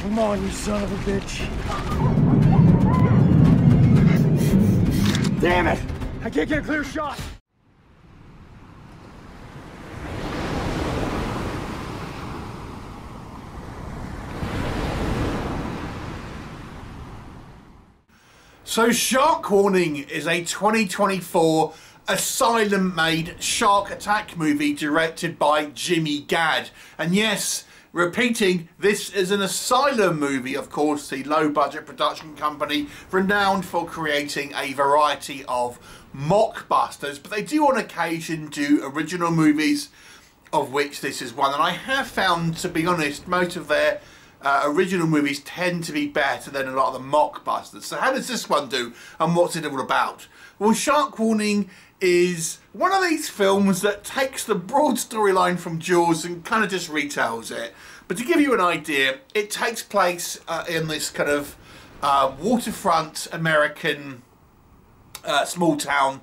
Come on, you son of a bitch. Damn it! I can't get a clear shot! So Shark Warning is a 2024 Asylum-made shark attack movie directed by Jimmy Gadd. And yes, repeating, this is an Asylum movie, of course, the low-budget production company renowned for creating a variety of mockbusters, but they do on occasion do original movies, of which this is one. And I have found, to be honest, most of their original movies tend to be better than a lot of the mockbusters. So how does this one do, and what's it all about? Well, Shark Warning is one of these films that takes the broad storyline from Jaws and kind of just retells it. But to give you an idea, it takes place in this kind of waterfront American small town,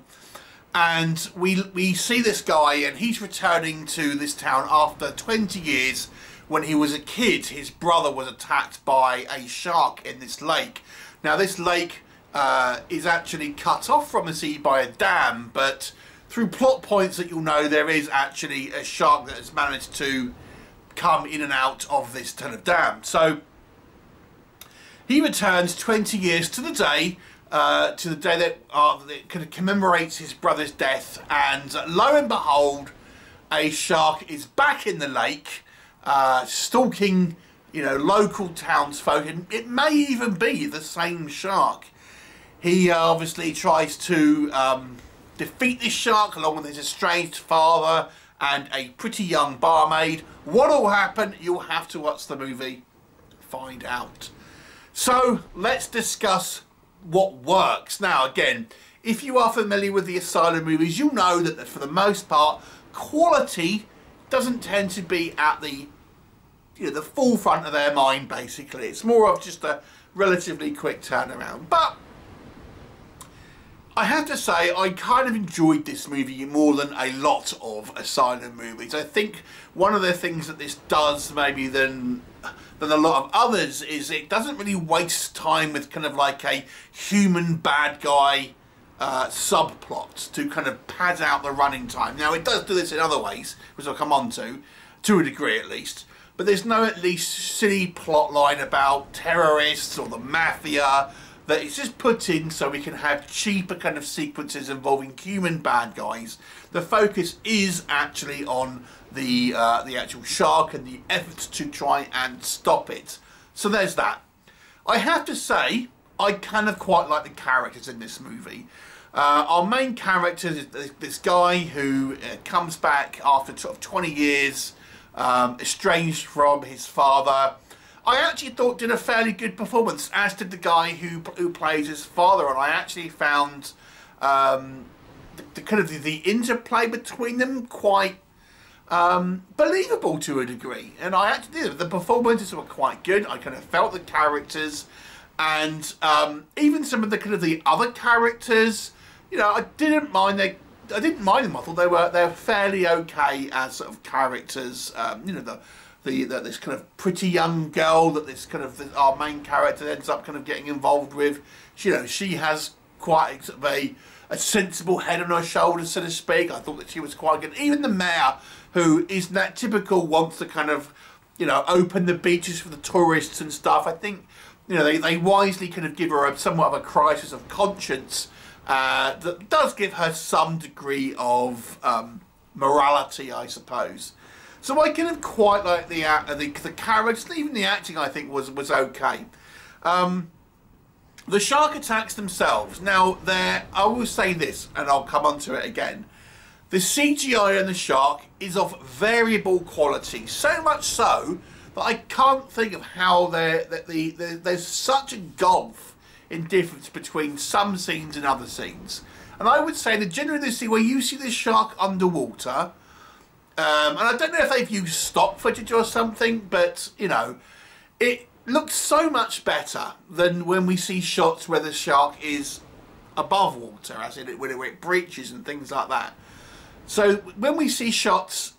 and we see this guy, and he's returning to this town after 20 years. When he was a kid, his brother was attacked by a shark in this lake. Now this lake is actually cut off from the sea by a dam, but through plot points that you'll know, there is actually a shark that has managed to come in and out of this kind of dam. So he returns 20 years to the day that kind of commemorates his brother's death, and lo and behold, a shark is back in the lake, stalking, you know, local townsfolk, and it may even be the same shark. He obviously tries to defeat this shark along with his estranged father and a pretty young barmaid. What will happen? You'll have to watch the movie to find out. So let's discuss what works. Now again, if you are familiar with the Asylum movies, you'll know that for the most part, quality doesn't tend to be at the the forefront of their mind. Basically, it's more of just a relatively quick turnaround. But I have to say, I kind of enjoyed this movie more than a lot of Asylum movies. I think one of the things that this does, maybe than a lot of others, is it doesn't really waste time with kind of like a human bad guy subplot to kind of pad out the running time. Now it does do this in other ways, which I'll come on to a degree at least, but there's no at least silly plot line about terrorists or the mafia that it's just put in so we can have cheaper kind of sequences involving human bad guys. The focus is actually on the actual shark and the efforts to try and stop it. So there's that. I have to say, I kind of quite like the characters in this movie. Our main character is this guy who comes back after sort of 20 years, estranged from his father. I actually thought did a fairly good performance, as did the guy who plays his father, and I actually found the interplay between them quite believable to a degree. And I actually the performances were quite good. I kind of felt the characters, and even some of the other characters, you know, I didn't mind them. I thought they were fairly okay as sort of characters. You know, this kind of pretty young girl that our main character ends up kind of getting involved with. You know, she has quite sort of a sensible head on her shoulders, so to speak. I thought that she was quite good. Even the mayor, who is that typical, wants to kind of, you know, open the beaches for the tourists and stuff. I think, you know, they wisely kind of give her somewhat of a crisis of conscience that does give her some degree of morality, I suppose. So I kind of quite like the characters, even the acting I think was okay. The shark attacks themselves. Now, I will say this, and I'll come on to it again. The CGI on the shark is of variable quality, so much so that I can't think of how there's such a gulf in difference between some scenes and other scenes. And I would say that generally the scene where you see the shark underwater, and I don't know if they've used stock footage or something, but, you know, it looks so much better than when we see shots where the shark is above water, as in where it breaches and things like that. So when we see shots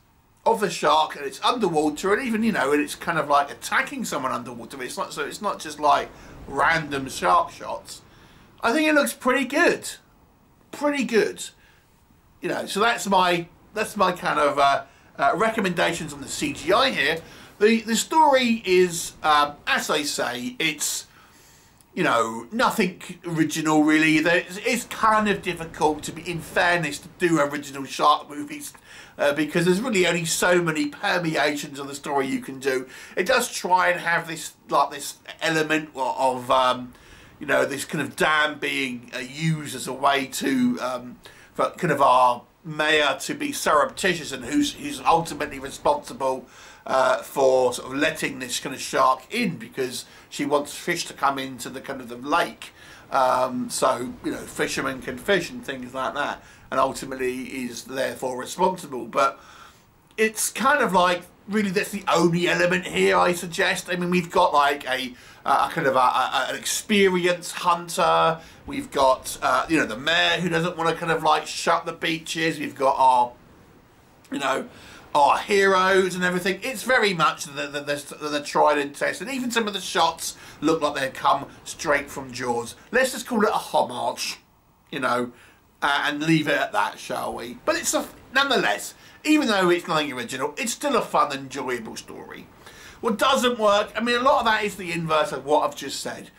of the shark, and it's underwater, and even, you know, and it's kind of like attacking someone underwater. It's not, so it's not just like random shark shots. I think it looks pretty good, you know. So that's my kind of recommendations on the CGI here. The story is, as I say, it's, you know, nothing original really. It's kind of difficult, to be, in fairness, to do original shark movies because there's really only so many permeations of the story you can do. It does try and have this, like, this element of you know, this kind of dam being used as a way to for kind of our mayor to be surreptitious, and who's ultimately responsible for sort of letting this kind of shark in, because she wants fish to come into the kind of the lake, so, you know, fishermen can fish and things like that, and ultimately is therefore responsible. But it's kind of like, really, that's the only element here, I suggest. I mean, we've got like a kind of an experienced hunter. We've got you know, the mayor who doesn't want to kind of like shut the beaches. We've got our, you know, our heroes and everything. It's very much the tried and tested. Even some of the shots look like they've come straight from Jaws. Let's just call it a homage, you know, and leave it at that, shall we? But it's nonetheless, even though it's nothing original, it's still a fun, enjoyable story. What doesn't work, I mean, a lot of that is the inverse of what I've just said.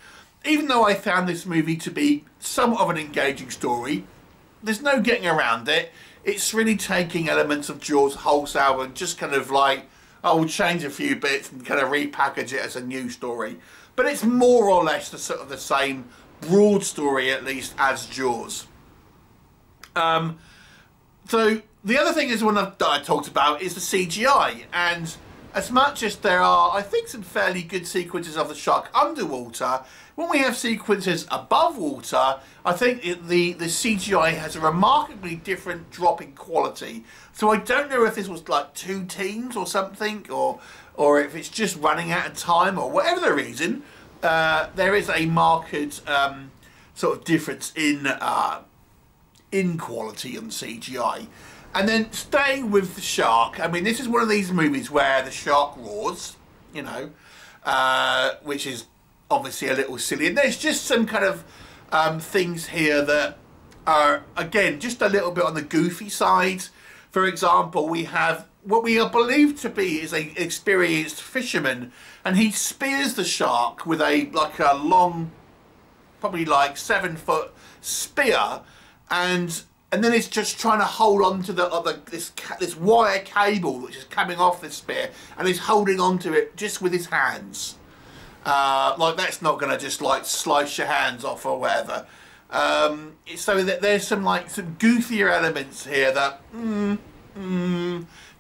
Even though I found this movie to be somewhat of an engaging story, there's no getting around it. It's really taking elements of Jaws wholesale and just kind of like, oh, we'll change a few bits and kind of repackage it as a new story. But it's more or less the sort of the same broad story, at least, as Jaws. So the other thing is one that I talked about is the CGI, and as much as there are, I think, some fairly good sequences of the shark underwater, when we have sequences above water, I think the CGI has a remarkably different drop in quality. So I don't know if this was like two teams or something, or if it's just running out of time, or whatever the reason. There is a marked sort of difference in quality on CGI. And then staying with the shark, I mean, this is one of these movies where the shark roars, you know, which is obviously a little silly. And there's just some kind of things here that are, again, just a little bit on the goofy side. For example, we have what we are believed to be is an experienced fisherman, and he spears the shark with a long, probably like 7-foot spear, and then it's just trying to hold on to this wire cable which is coming off this spear, and he's holding on to it just with his hands. Like, that's not going to just like slice your hands off or whatever. So that there's some goofier elements here that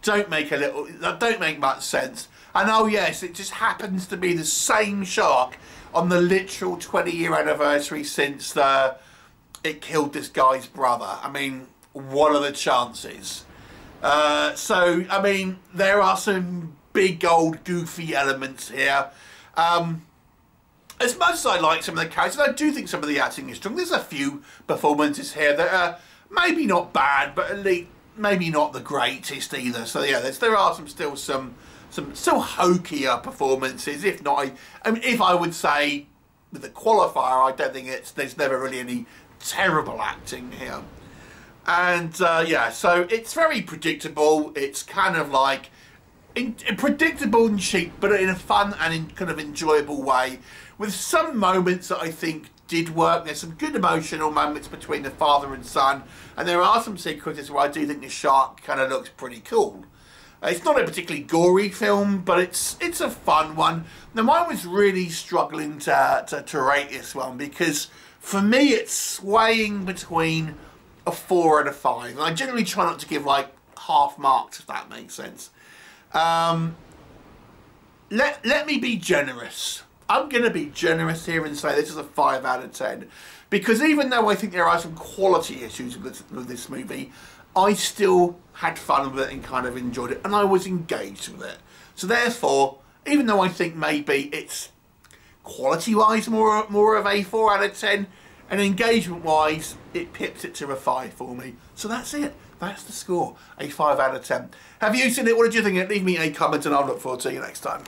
don't make much sense. And oh yes, it just happens to be the same shark on the literal 20-year anniversary since it killed this guy's brother. I mean, what are the chances? So, I mean, there are some big old goofy elements here. As much as I like some of the characters, I do think some of the acting is strong. There's a few performances here that are maybe not bad, but at least maybe not the greatest either. So yeah, there are still some hokier performances. If not, I mean, if I would say with the qualifier, I don't think there's never really any terrible acting here. And yeah, so it's very predictable. It's kind of like predictable and cheap, but in a fun and kind of enjoyable way, with some moments that I think did work. There's some good emotional moments between the father and son, and there are some sequences where I do think the shark kind of looks pretty cool. It's not a particularly gory film, but it's a fun one. Now, I was really struggling to rate this one, because for me it's swaying between a 4 and a 5. And I generally try not to give like half marks, if that makes sense. Let me be generous. I'm going to be generous here and say this is a 5 out of 10. Because even though I think there are some quality issues with this movie, I still had fun with it and kind of enjoyed it, and I was engaged with it. So therefore, even though I think maybe it's quality-wise more of a 4 out of 10, and engagement-wise, it pips it to a 5 for me. So that's it. That's the score, a 5 out of 10. Have you seen it? What did you think? Leave me a comment and I'll look forward to you next time.